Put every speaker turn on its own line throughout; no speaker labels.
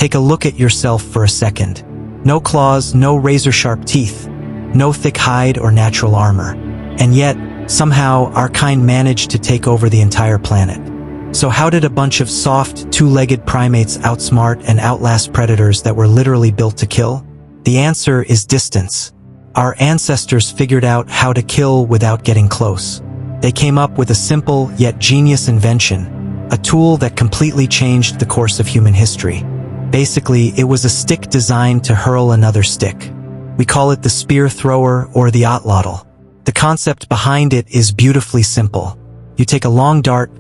Take a look at yourself for a second. No claws, no razor-sharp teeth, no thick hide or natural armor. And yet, somehow, our kind managed to take over the entire planet. So how did a bunch of soft, two-legged primates outsmart and outlast predators that were literally built to kill? The answer is distance. Our ancestors figured out how to kill without getting close. They came up with a simple yet genius invention, a tool that completely changed the course of human history. Basically, it was a stick designed to hurl another stick. We call it the spear thrower or the Atlatl. The concept behind it is beautifully simple. You take a long dart,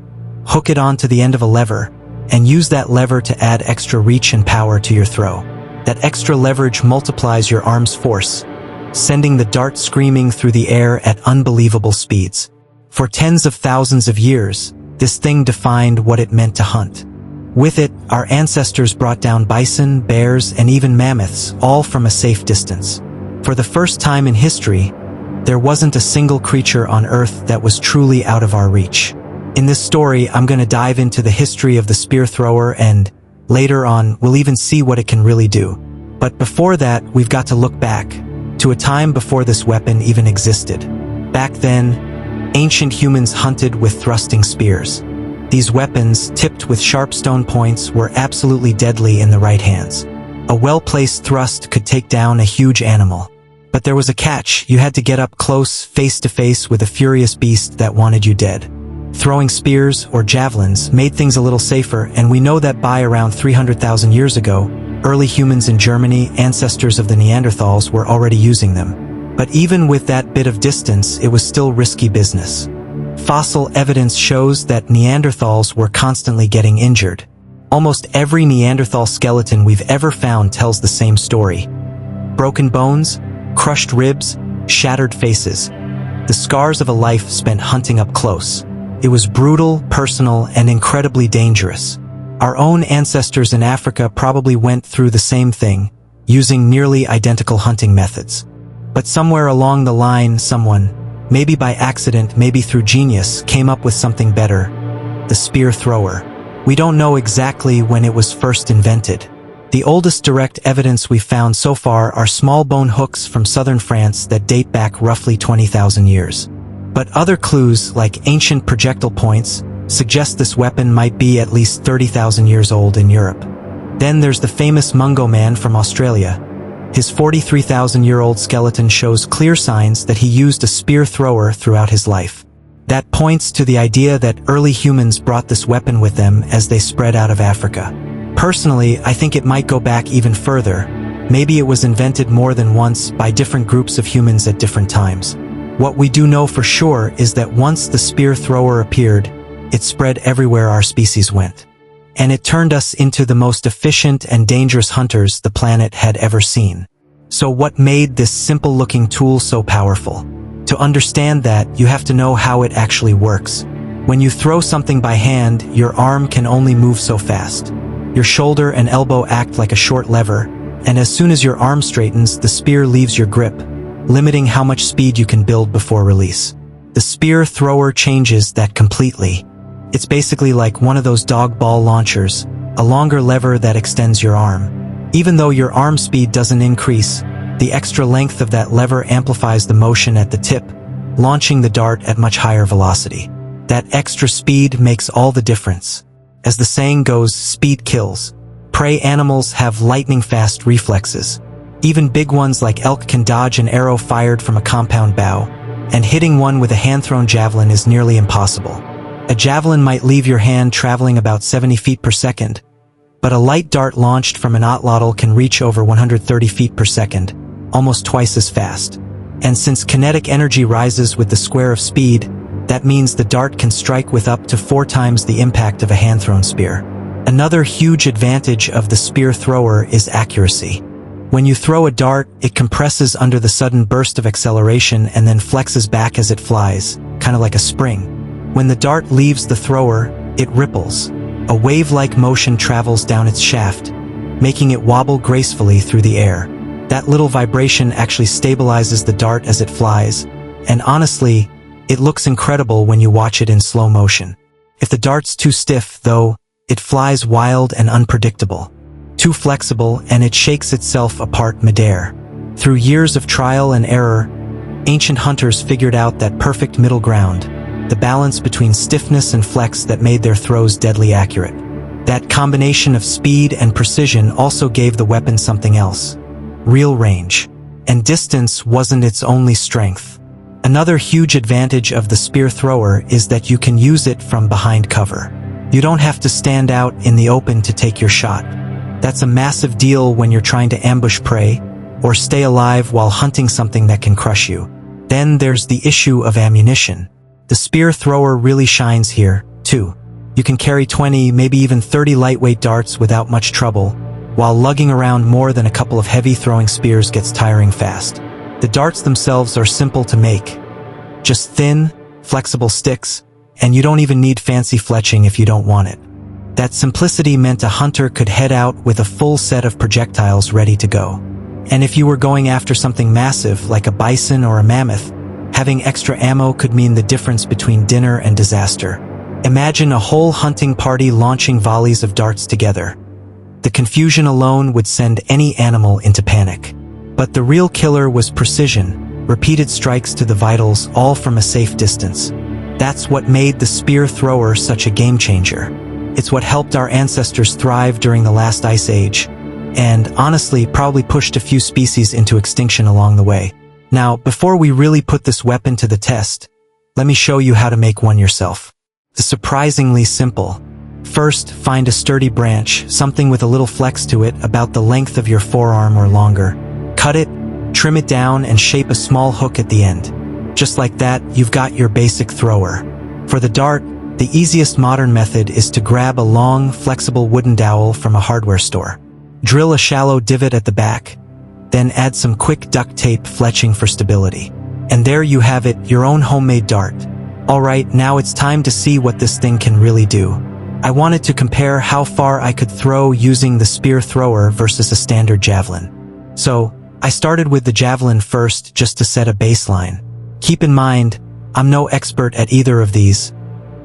hook it onto the end of a lever, and use that lever to add extra reach and power to your throw. That extra leverage multiplies your arm's force, sending the dart screaming through the air at unbelievable speeds. For tens of thousands of years, this thing defined what it meant to hunt. With it, our ancestors brought down bison, bears, and even mammoths, all from a safe distance. For the first time in history, there wasn't a single creature on Earth that was truly out of our reach. In this story, I'm going to dive into the history of the spear thrower, and later on, we'll even see what it can really do. But before that, we've got to look back to a time before this weapon even existed. Back then, ancient humans hunted with thrusting spears. These weapons, tipped with sharp stone points, were absolutely deadly in the right hands. A well-placed thrust could take down a huge animal. But there was a catch. You had to get up close, face to face with a furious beast that wanted you dead. Throwing spears, or javelins, made things a little safer, and we know that by around 300,000 years ago, early humans in Germany, ancestors of the Neanderthals, were already using them. But even with that bit of distance, it was still risky business. Fossil evidence shows that Neanderthals were constantly getting injured. Almost every Neanderthal skeleton we've ever found tells the same story. Broken bones, crushed ribs, shattered faces. The scars of a life spent hunting up close. It was brutal, personal, and incredibly dangerous. Our own ancestors in Africa probably went through the same thing, using nearly identical hunting methods. But somewhere along the line, someone, maybe by accident, maybe through genius, came up with something better: the spear thrower. We don't know exactly when it was first invented. The oldest direct evidence we've found so far are small bone hooks from southern France that date back roughly 20,000 years. But other clues, like ancient projectile points, suggest this weapon might be at least 30,000 years old in Europe. Then there's the famous Mungo Man from Australia. His 43,000-year-old skeleton shows clear signs that he used a spear thrower throughout his life. That points to the idea that early humans brought this weapon with them as they spread out of Africa. Personally, I think it might go back even further. Maybe it was invented more than once by different groups of humans at different times. What we do know for sure is that once the spear thrower appeared, it spread everywhere our species went. And it turned us into the most efficient and dangerous hunters the planet had ever seen. So what made this simple-looking tool so powerful? To understand that, you have to know how it actually works. When you throw something by hand, your arm can only move so fast. Your shoulder and elbow act like a short lever, and as soon as your arm straightens, the spear leaves your grip, limiting how much speed you can build before release. The spear thrower changes that completely. It's basically like one of those dog ball launchers, a longer lever that extends your arm. Even though your arm speed doesn't increase, the extra length of that lever amplifies the motion at the tip, launching the dart at much higher velocity. That extra speed makes all the difference. As the saying goes, speed kills. Prey animals have lightning-fast reflexes. Even big ones like elk can dodge an arrow fired from a compound bow, and hitting one with a hand-thrown javelin is nearly impossible. A javelin might leave your hand traveling about 70 feet per second, but a light dart launched from an Atlatl can reach over 130 feet per second, almost twice as fast. And since kinetic energy rises with the square of speed, that means the dart can strike with up to 4 times the impact of a hand-thrown spear. Another huge advantage of the spear thrower is accuracy. When you throw a dart, it compresses under the sudden burst of acceleration and then flexes back as it flies, kind of like a spring. When the dart leaves the thrower, it ripples. A wave-like motion travels down its shaft, making it wobble gracefully through the air. That little vibration actually stabilizes the dart as it flies, and honestly, it looks incredible when you watch it in slow motion. If the dart's too stiff, though, it flies wild and unpredictable. too flexible, and it shakes itself apart midair. Through years of trial and error, ancient hunters figured out that perfect middle ground, the balance between stiffness and flex that made their throws deadly accurate. That combination of speed and precision also gave the weapon something else: real range. And distance wasn't its only strength. Another huge advantage of the spear thrower is that you can use it from behind cover. You don't have to stand out in the open to take your shot. That's a massive deal when you're trying to ambush prey or stay alive while hunting something that can crush you. Then there's the issue of ammunition. The spear thrower really shines here, too. You can carry 20, maybe even 30 lightweight darts without much trouble, while lugging around more than a couple of heavy throwing spears gets tiring fast. The darts themselves are simple to make. Just thin, flexible sticks, and you don't even need fancy fletching if you don't want it. That simplicity meant a hunter could head out with a full set of projectiles ready to go. And if you were going after something massive like a bison or a mammoth, having extra ammo could mean the difference between dinner and disaster. Imagine a whole hunting party launching volleys of darts together. The confusion alone would send any animal into panic. But the real killer was precision, repeated strikes to the vitals, all from a safe distance. That's what made the spear thrower such a game changer. It's what helped our ancestors thrive during the last ice age, and honestly probably pushed a few species into extinction along the way. Now, before we really put this weapon to the test, let me show you how to make one yourself. It's surprisingly simple. First, find a sturdy branch, something with a little flex to it, about the length of your forearm or longer. Cut it, trim it down, and shape a small hook at the end. Just like that, you've got your basic thrower. For the dart, the easiest modern method is to grab a long, flexible wooden dowel from a hardware store. Drill a shallow divot at the back, then add some quick duct tape fletching for stability. And there you have it, your own homemade dart. Alright, now it's time to see what this thing can really do. I wanted to compare how far I could throw using the spear thrower versus a standard javelin. So, I started with the javelin first just to set a baseline. Keep in mind, I'm no expert at either of these.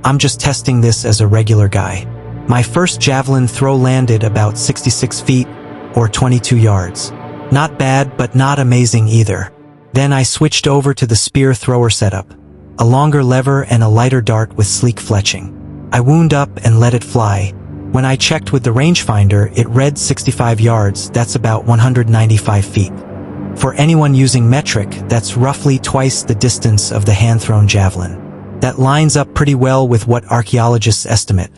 I'm just testing this as a regular guy. My first javelin throw landed about 66 feet, or 22 yards. Not bad, but not amazing either. Then I switched over to the spear thrower setup. A longer lever and a lighter dart with sleek fletching. I wound up and let it fly. When I checked with the rangefinder, it read 65 yards, that's about 195 feet. For anyone using metric, that's roughly twice the distance of the hand-thrown javelin. That lines up pretty well with what archaeologists estimate.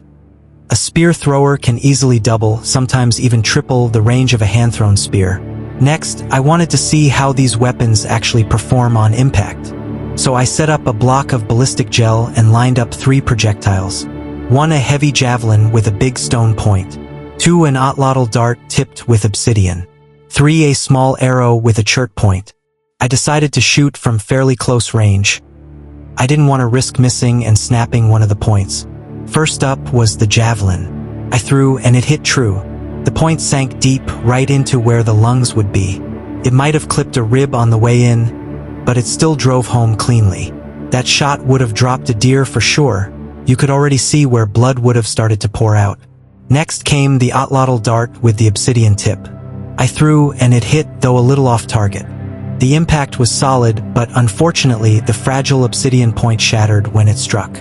A spear thrower can easily double, sometimes even triple, the range of a hand-thrown spear. Next, I wanted to see how these weapons actually perform on impact. So I set up a block of ballistic gel and lined up 3 projectiles. 1 a heavy javelin with a big stone point. 2 an Atlatl dart tipped with obsidian. 3 a small arrow with a chert point. I decided to shoot from fairly close range. I didn't want to risk missing and snapping one of the points. First up was the javelin. I threw and it hit true. The point sank deep, right into where the lungs would be. It might have clipped a rib on the way in, but it still drove home cleanly. That shot would have dropped a deer for sure. You could already see where blood would have started to pour out. Next came the Atlatl dart with the obsidian tip. I threw and it hit, though a little off target. The impact was solid, but unfortunately the fragile obsidian point shattered when it struck.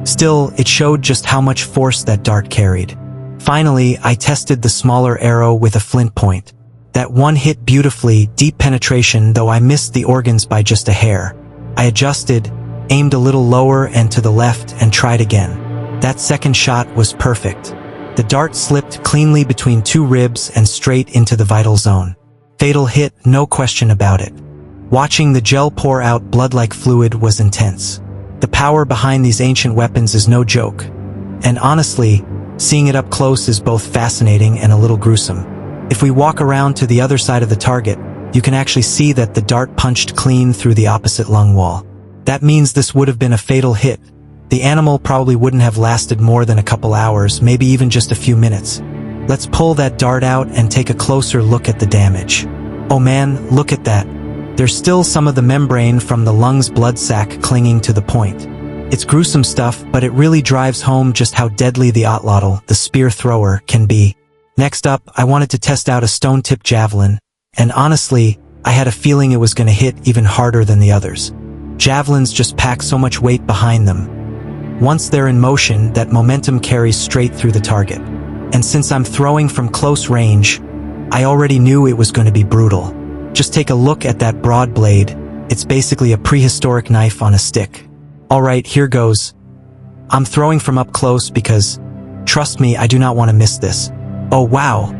Still, it showed just how much force that dart carried. Finally, I tested the smaller arrow with a flint point. That one hit beautifully, deep penetration, though I missed the organs by just a hair. I adjusted, aimed a little lower and to the left, and tried again. That second shot was perfect. The dart slipped cleanly between 2 ribs and straight into the vital zone. Fatal hit, no question about it. Watching the gel pour out blood like fluid was intense. The power behind these ancient weapons is no joke. And honestly, seeing it up close is both fascinating and a little gruesome. If we walk around to the other side of the target, you can actually see that the dart punched clean through the opposite lung wall. That means this would have been a fatal hit. The animal probably wouldn't have lasted more than a couple hours, maybe even just a few minutes. Let's pull that dart out and take a closer look at the damage. Oh man, look at that. There's still some of the membrane from the lung's blood sac clinging to the point. It's gruesome stuff, but it really drives home just how deadly the Atlatl, the spear thrower, can be. Next up, I wanted to test out a stone-tipped javelin, and honestly, I had a feeling it was going to hit even harder than the others. Javelins just pack so much weight behind them. Once they're in motion, that momentum carries straight through the target. And since I'm throwing from close range, I already knew it was going to be brutal. Just take a look at that broad blade. It's basically a prehistoric knife on a stick. Alright, here goes. I'm throwing from up close because, trust me, I do not want to miss this. Oh wow.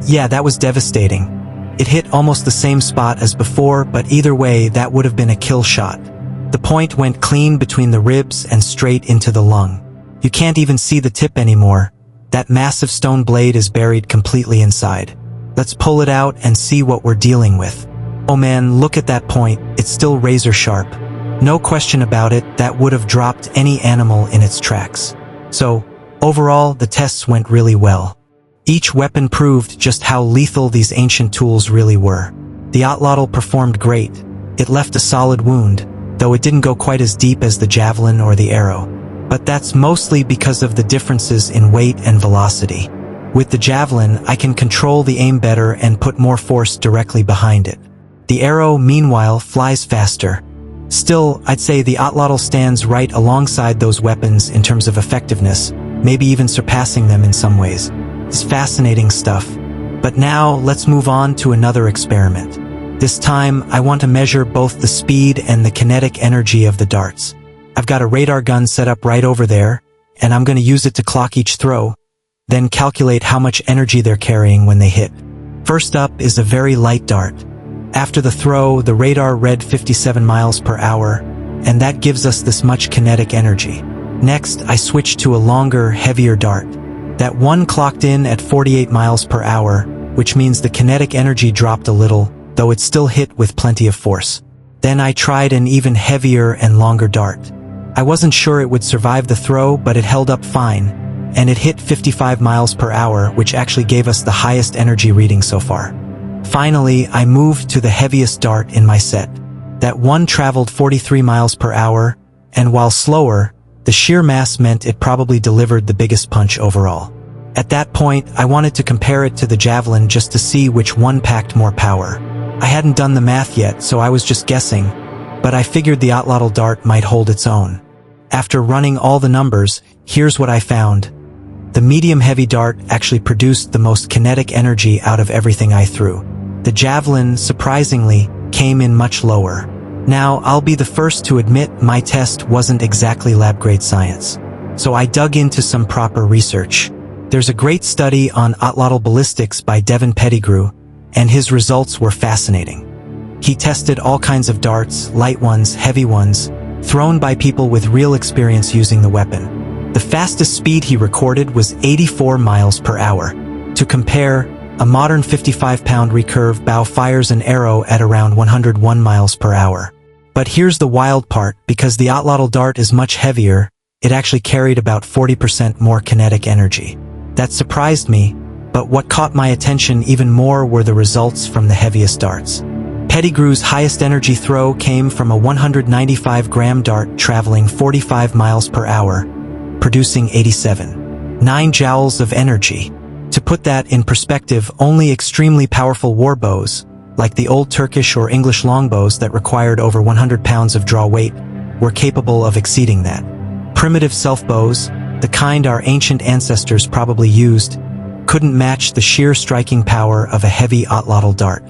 Yeah, that was devastating. It hit almost the same spot as before, but either way, that would have been a kill shot. The point went clean between the ribs and straight into the lung. You can't even see the tip anymore. That massive stone blade is buried completely inside. Let's pull it out and see what we're dealing with. Oh man, look at that point. It's still razor sharp. No question about it, that would have dropped any animal in its tracks. So, overall, the tests went really well. Each weapon proved just how lethal these ancient tools really were. The Atlatl performed great. It left a solid wound, though it didn't go quite as deep as the javelin or the arrow. But that's mostly because of the differences in weight and velocity. With the javelin, I can control the aim better and put more force directly behind it. The arrow, meanwhile, flies faster. Still, I'd say the Atlatl stands right alongside those weapons in terms of effectiveness, maybe even surpassing them in some ways. It's fascinating stuff. But now, let's move on to another experiment. This time, I want to measure both the speed and the kinetic energy of the darts. I've got a radar gun set up right over there, and I'm going to use it to clock each throw, then calculate how much energy they're carrying when they hit. First up is a very light dart. After the throw, the radar read 57 miles per hour, and that gives us this much kinetic energy. Next, I switched to a longer, heavier dart. That one clocked in at 48 miles per hour, which means the kinetic energy dropped a little, though it still hit with plenty of force. Then I tried an even heavier and longer dart. I wasn't sure it would survive the throw, but it held up fine, and it hit 55 miles per hour, which actually gave us the highest energy reading so far. Finally, I moved to the heaviest dart in my set. That one traveled 43 miles per hour, and while slower, the sheer mass meant it probably delivered the biggest punch overall. At that point, I wanted to compare it to the javelin just to see which one packed more power. I hadn't done the math yet, so I was just guessing, but I figured the Atlatl dart might hold its own. After running all the numbers, here's what I found. The medium-heavy dart actually produced the most kinetic energy out of everything I threw. The javelin, surprisingly, came in much lower. Now, I'll be the first to admit my test wasn't exactly lab-grade science. So I dug into some proper research. There's a great study on Atlatl ballistics by Devin Pettigrew, and his results were fascinating. He tested all kinds of darts, light ones, heavy ones, thrown by people with real experience using the weapon. The fastest speed he recorded was 84 miles per hour. To compare, a modern 55-pound recurve bow fires an arrow at around 101 miles per hour. But here's the wild part, because the Atlatl dart is much heavier, it actually carried about 40% more kinetic energy. That surprised me, but what caught my attention even more were the results from the heaviest darts. Pettigrew's highest energy throw came from a 195-gram dart traveling 45 miles per hour, producing 87.9 joules of energy. To put that in perspective, only extremely powerful war bows, like the old Turkish or English longbows that required over 100 pounds of draw weight, were capable of exceeding that. Primitive self-bows, the kind our ancient ancestors probably used, couldn't match the sheer striking power of a heavy Atlatl dart.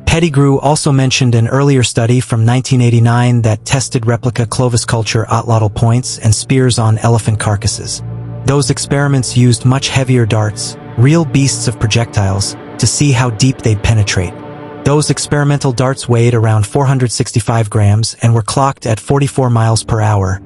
Pettigrew also mentioned an earlier study from 1989 that tested replica Clovis culture Atlatl points and spears on elephant carcasses. Those experiments used much heavier darts, real beasts of projectiles, to see how deep they'd penetrate. Those experimental darts weighed around 465 grams and were clocked at 44 miles per hour,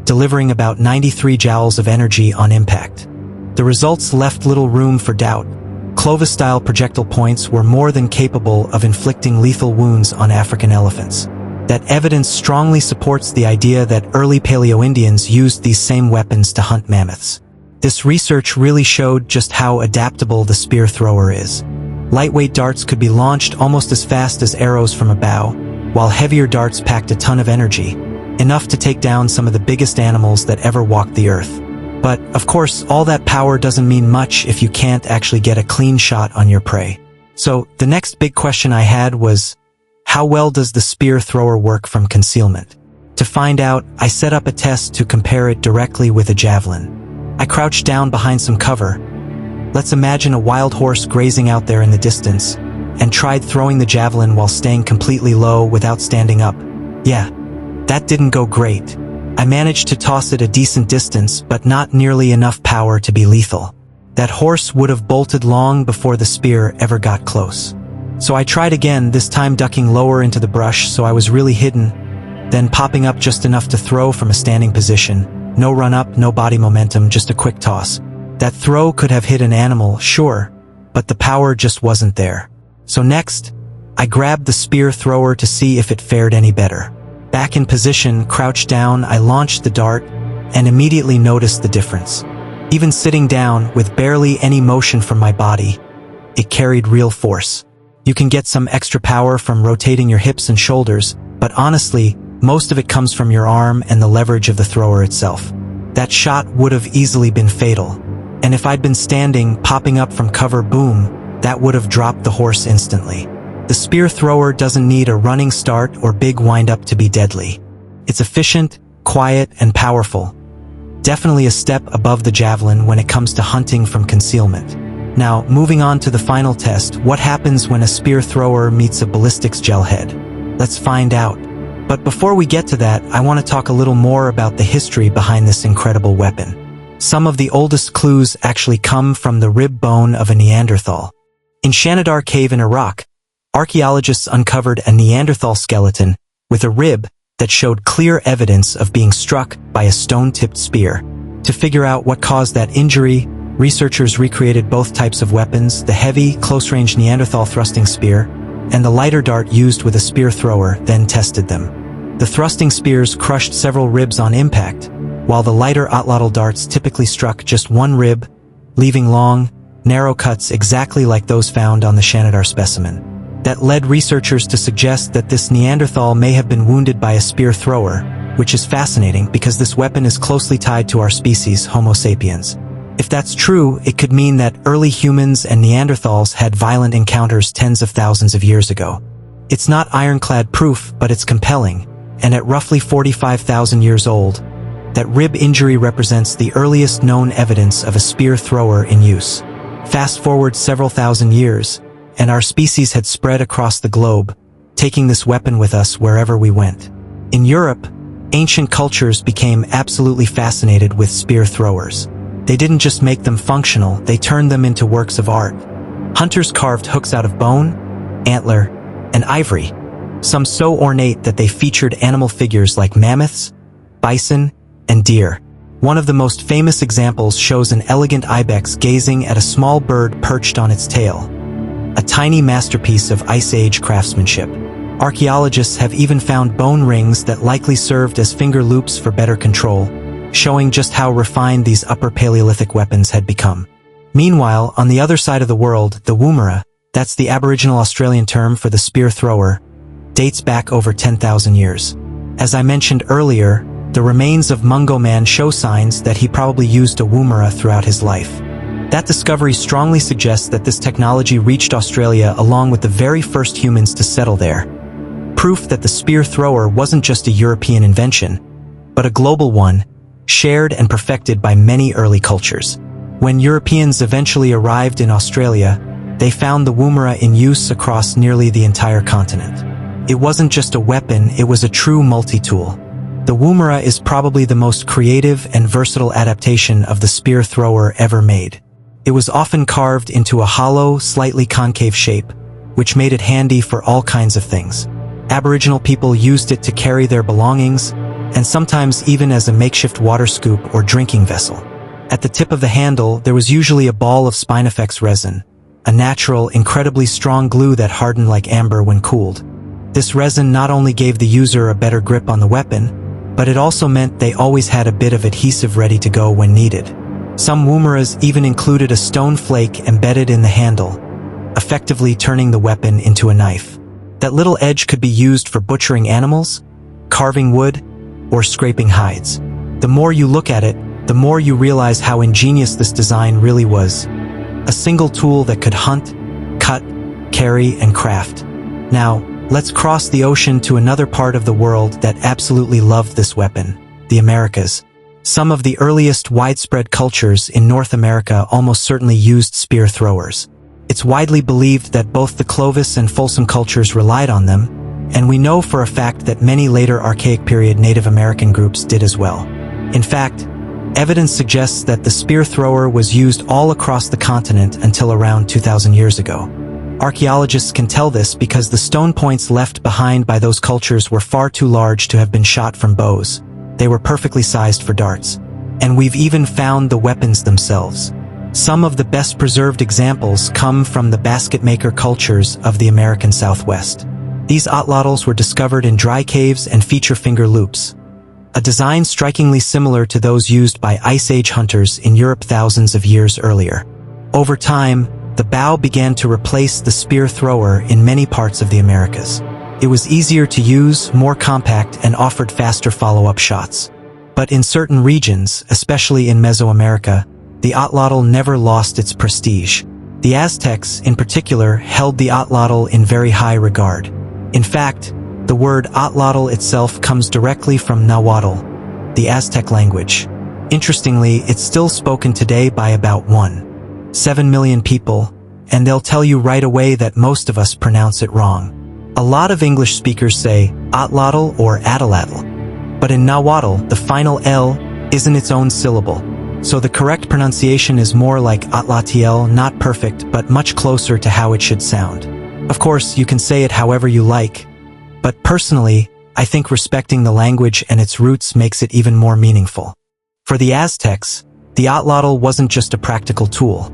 delivering about 93 joules of energy on impact. The results left little room for doubt. Clovis-style projectile points were more than capable of inflicting lethal wounds on African elephants. That evidence strongly supports the idea that early Paleo-Indians used these same weapons to hunt mammoths. This research really showed just how adaptable the spear thrower is. Lightweight darts could be launched almost as fast as arrows from a bow, while heavier darts packed a ton of energy, enough to take down some of the biggest animals that ever walked the earth. But, of course, all that power doesn't mean much if you can't actually get a clean shot on your prey. So, the next big question I had was, how well does the spear thrower work from concealment? To find out, I set up a test to compare it directly with a javelin. I crouched down behind some cover. Let's imagine a wild horse grazing out there in the distance, and tried throwing the javelin while staying completely low without standing up. Yeah, that didn't go great. I managed to toss it a decent distance, but not nearly enough power to be lethal. That horse would have bolted long before the spear ever got close. So I tried again, this time ducking lower into the brush so I was really hidden, then popping up just enough to throw from a standing position. No run up, no body momentum, just a quick toss. That throw could have hit an animal, sure, but the power just wasn't there. So next, I grabbed the spear thrower to see if it fared any better. Back in position, crouched down, I launched the dart and immediately noticed the difference. Even sitting down, with barely any motion from my body, it carried real force. You can get some extra power from rotating your hips and shoulders, but honestly, most of it comes from your arm and the leverage of the thrower itself. That shot would have easily been fatal. And if I'd been standing, popping up from cover, boom, that would have dropped the horse instantly. The spear thrower doesn't need a running start or big wind-up to be deadly. It's efficient, quiet, and powerful. Definitely a step above the javelin when it comes to hunting from concealment. Now, moving on to the final test, what happens when a spear thrower meets a ballistics gel head? Let's find out. But before we get to that, I want to talk a little more about the history behind this incredible weapon. Some of the oldest clues actually come from the rib bone of a Neanderthal. In Shanidar Cave in Iraq, archaeologists uncovered a Neanderthal skeleton with a rib that showed clear evidence of being struck by a stone-tipped spear. To figure out what caused that injury, researchers recreated both types of weapons, the heavy, close-range Neanderthal thrusting spear and the lighter dart used with a spear thrower, then tested them. The thrusting spears crushed several ribs on impact, while the lighter Atlatl darts typically struck just one rib, leaving long, narrow cuts exactly like those found on the Shanidar specimen. That led researchers to suggest that this Neanderthal may have been wounded by a spear thrower, which is fascinating because this weapon is closely tied to our species, Homo sapiens. If that's true, it could mean that early humans and Neanderthals had violent encounters tens of thousands of years ago. It's not ironclad proof, but it's compelling, and at roughly 45,000 years old, that rib injury represents the earliest known evidence of a spear thrower in use. Fast forward several thousand years, and our species had spread across the globe, taking this weapon with us wherever we went. In Europe, ancient cultures became absolutely fascinated with spear throwers. They didn't just make them functional, they turned them into works of art. Hunters carved hooks out of bone, antler, and ivory, some so ornate that they featured animal figures like mammoths, bison, and deer. One of the most famous examples shows an elegant ibex gazing at a small bird perched on its tail, a tiny masterpiece of Ice Age craftsmanship. Archaeologists have even found bone rings that likely served as finger loops for better control, showing just how refined these Upper Paleolithic weapons had become. Meanwhile, on the other side of the world, the woomera, that's the Aboriginal Australian term for the spear thrower, dates back over 10,000 years. As I mentioned earlier, the remains of Mungo Man show signs that he probably used a woomera throughout his life. That discovery strongly suggests that this technology reached Australia along with the very first humans to settle there. Proof that the spear thrower wasn't just a European invention, but a global one, shared and perfected by many early cultures. When Europeans eventually arrived in Australia, they found the woomera in use across nearly the entire continent. It wasn't just a weapon, it was a true multi-tool. The woomera is probably the most creative and versatile adaptation of the spear thrower ever made. It was often carved into a hollow, slightly concave shape, which made it handy for all kinds of things. Aboriginal people used it to carry their belongings, and sometimes even as a makeshift water scoop or drinking vessel. At the tip of the handle, there was usually a ball of Spinifex resin, a natural, incredibly strong glue that hardened like amber when cooled. This resin not only gave the user a better grip on the weapon, but it also meant they always had a bit of adhesive ready to go when needed. Some woomeras even included a stone flake embedded in the handle, effectively turning the weapon into a knife. That little edge could be used for butchering animals, carving wood, or scraping hides. The more you look at it, the more you realize how ingenious this design really was. A single tool that could hunt, cut, carry, and craft. Now, let's cross the ocean to another part of the world that absolutely loved this weapon, the Americas. Some of the earliest widespread cultures in North America almost certainly used spear throwers. It's widely believed that both the Clovis and Folsom cultures relied on them, and we know for a fact that many later Archaic period Native American groups did as well. In fact, evidence suggests that the spear thrower was used all across the continent until around 2,000 years ago. Archaeologists can tell this because the stone points left behind by those cultures were far too large to have been shot from bows. They were perfectly sized for darts. And we've even found the weapons themselves. Some of the best preserved examples come from the basket maker cultures of the American Southwest. These atlatls were discovered in dry caves and feature finger loops, a design strikingly similar to those used by Ice Age hunters in Europe thousands of years earlier. Over time, the bow began to replace the spear thrower in many parts of the Americas. It was easier to use, more compact, and offered faster follow-up shots. But in certain regions, especially in Mesoamerica, the atlatl never lost its prestige. The Aztecs, in particular, held the atlatl in very high regard. In fact, the word atlatl itself comes directly from Nahuatl, the Aztec language. Interestingly, it's still spoken today by about 1.7 million people, and they'll tell you right away that most of us pronounce it wrong. A lot of English speakers say Atlatl or Atlatl, but in Nahuatl, the final L isn't its own syllable, so the correct pronunciation is more like Atlatl, not perfect, but much closer to how it should sound. Of course, you can say it however you like, but personally, I think respecting the language and its roots makes it even more meaningful. For the Aztecs, the Atlatl wasn't just a practical tool.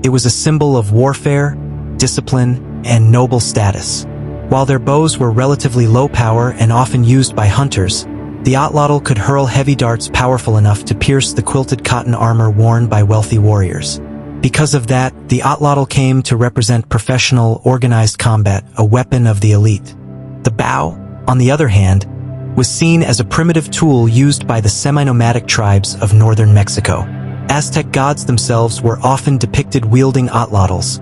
It was a symbol of warfare, discipline, and noble status. While their bows were relatively low power and often used by hunters, the Atlatl could hurl heavy darts powerful enough to pierce the quilted cotton armor worn by wealthy warriors. Because of that, the Atlatl came to represent professional, organized combat, a weapon of the elite. The bow, on the other hand, was seen as a primitive tool used by the semi-nomadic tribes of northern Mexico. Aztec gods themselves were often depicted wielding atlatls,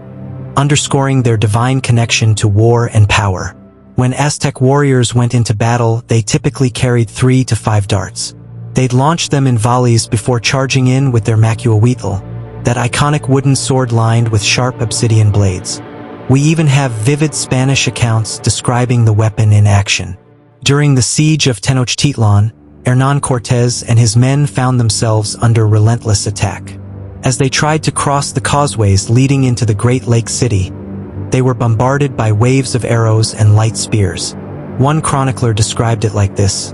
underscoring their divine connection to war and power. When Aztec warriors went into battle, they typically carried 3 to 5 darts. They'd launch them in volleys before charging in with their macuahuitl, that iconic wooden sword lined with sharp obsidian blades. We even have vivid Spanish accounts describing the weapon in action. During the siege of Tenochtitlan, Hernán Cortés and his men found themselves under relentless attack. As they tried to cross the causeways leading into the Great Lake City, they were bombarded by waves of arrows and light spears. One chronicler described it like this: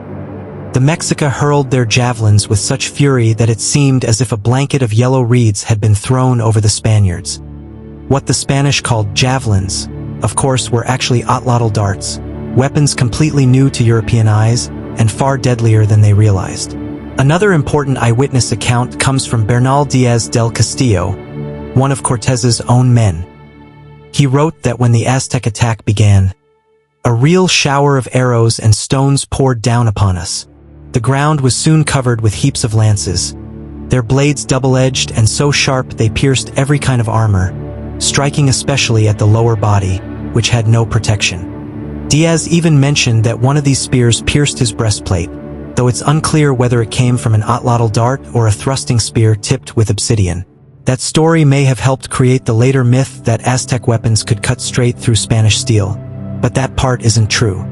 "The Mexica hurled their javelins with such fury that it seemed as if a blanket of yellow reeds had been thrown over the Spaniards." What the Spanish called javelins, of course, were actually atlatl darts, weapons completely new to European eyes and far deadlier than they realized. Another important eyewitness account comes from Bernal Diaz del Castillo, one of Cortez's own men. He wrote that when the Aztec attack began, a real shower of arrows and stones poured down upon us. The ground was soon covered with heaps of lances, their blades double-edged and so sharp they pierced every kind of armor, striking especially at the lower body, which had no protection. Diaz even mentioned that one of these spears pierced his breastplate, though it's unclear whether it came from an atlatl dart or a thrusting spear tipped with obsidian. That story may have helped create the later myth that Aztec weapons could cut straight through Spanish steel, but that part isn't true.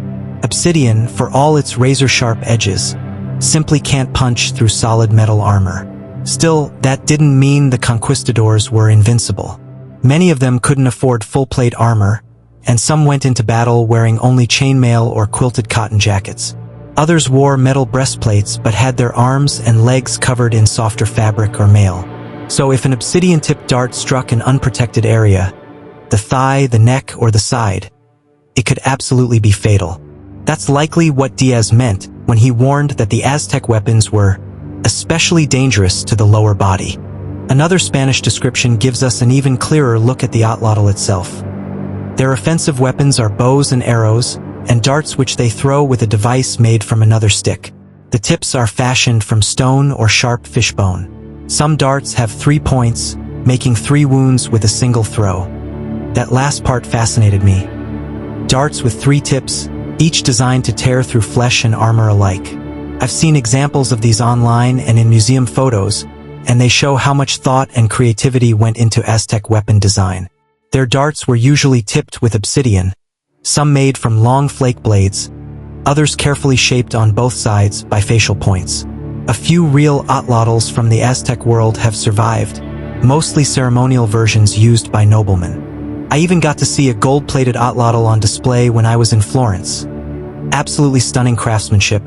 Obsidian, for all its razor-sharp edges, simply can't punch through solid metal armor. Still, that didn't mean the conquistadors were invincible. Many of them couldn't afford full-plate armor, and some went into battle wearing only chainmail or quilted cotton jackets. Others wore metal breastplates but had their arms and legs covered in softer fabric or mail. So if an obsidian-tipped dart struck an unprotected area, the thigh, the neck, or the side, it could absolutely be fatal. That's likely what Diaz meant when he warned that the Aztec weapons were especially dangerous to the lower body. Another Spanish description gives us an even clearer look at the atlatl itself. Their offensive weapons are bows and arrows, and darts which they throw with a device made from another stick. The tips are fashioned from stone or sharp fish bone. Some darts have 3 points, making 3 wounds with a single throw. That last part fascinated me. Darts with 3 tips, each designed to tear through flesh and armor alike. I've seen examples of these online and in museum photos, and they show how much thought and creativity went into Aztec weapon design. Their darts were usually tipped with obsidian, some made from long flake blades, others carefully shaped on both sides by facial points. A few real Atlatls from the Aztec world have survived, mostly ceremonial versions used by noblemen. I even got to see a gold-plated Atlatl on display when I was in Florence. Absolutely stunning craftsmanship,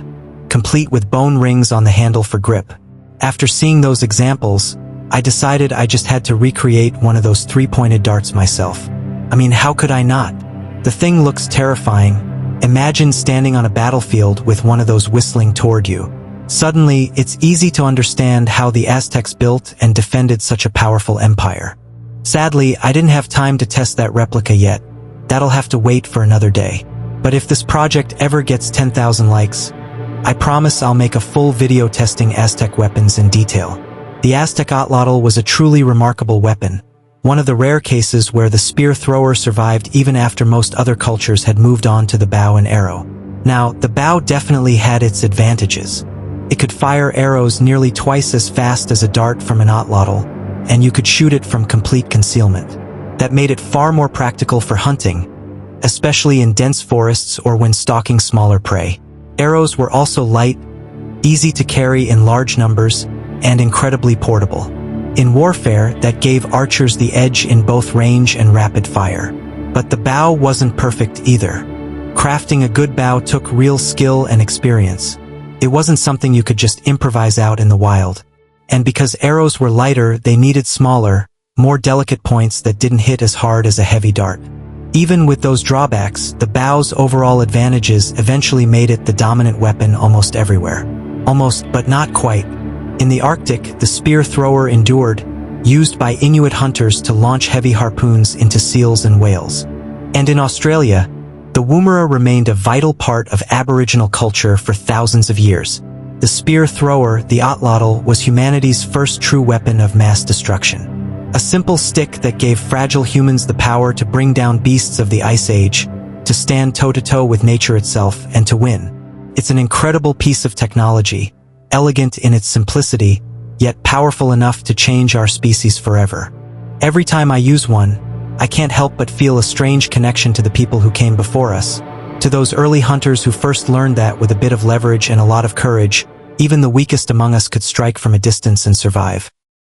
complete with bone rings on the handle for grip. After seeing those examples, I decided I just had to recreate one of those 3-pointed darts myself. I mean, how could I not? The thing looks terrifying. Imagine standing on a battlefield with one of those whistling toward you. Suddenly, it's easy to understand how the Aztecs built and defended such a powerful empire. Sadly, I didn't have time to test that replica yet. That'll have to wait for another day. But if this project ever gets 10,000 likes, I promise I'll make a full video testing Aztec weapons in detail. The Aztec Atlatl was a truly remarkable weapon, one of the rare cases where the spear thrower survived even after most other cultures had moved on to the bow and arrow. Now, the bow definitely had its advantages. It could fire arrows nearly twice as fast as a dart from an Atlatl, and you could shoot it from complete concealment. That made it far more practical for hunting, especially in dense forests or when stalking smaller prey. Arrows were also light, easy to carry in large numbers, and incredibly portable. In warfare, that gave archers the edge in both range and rapid fire. But the bow wasn't perfect either. Crafting a good bow took real skill and experience. It wasn't something you could just improvise out in the wild. And because arrows were lighter, they needed smaller, more delicate points that didn't hit as hard as a heavy dart. Even with those drawbacks, the bow's overall advantages eventually made it the dominant weapon almost everywhere. Almost, but not quite. In the Arctic, the spear thrower endured, used by Inuit hunters to launch heavy harpoons into seals and whales. And in Australia, the woomera remained a vital part of Aboriginal culture for thousands of years. The spear thrower, the Atlatl, was humanity's first true weapon of mass destruction. A simple stick that gave fragile humans the power to bring down beasts of the Ice Age, to stand toe-to-toe with nature itself, and to win. It's an incredible piece of technology, elegant in its simplicity, yet powerful enough to change our species forever. Every time I use one, I can't help but feel a strange connection to the people who came before us, to those early hunters who first learned that with a bit of leverage and a lot of courage, even the weakest among us could strike from a distance and survive.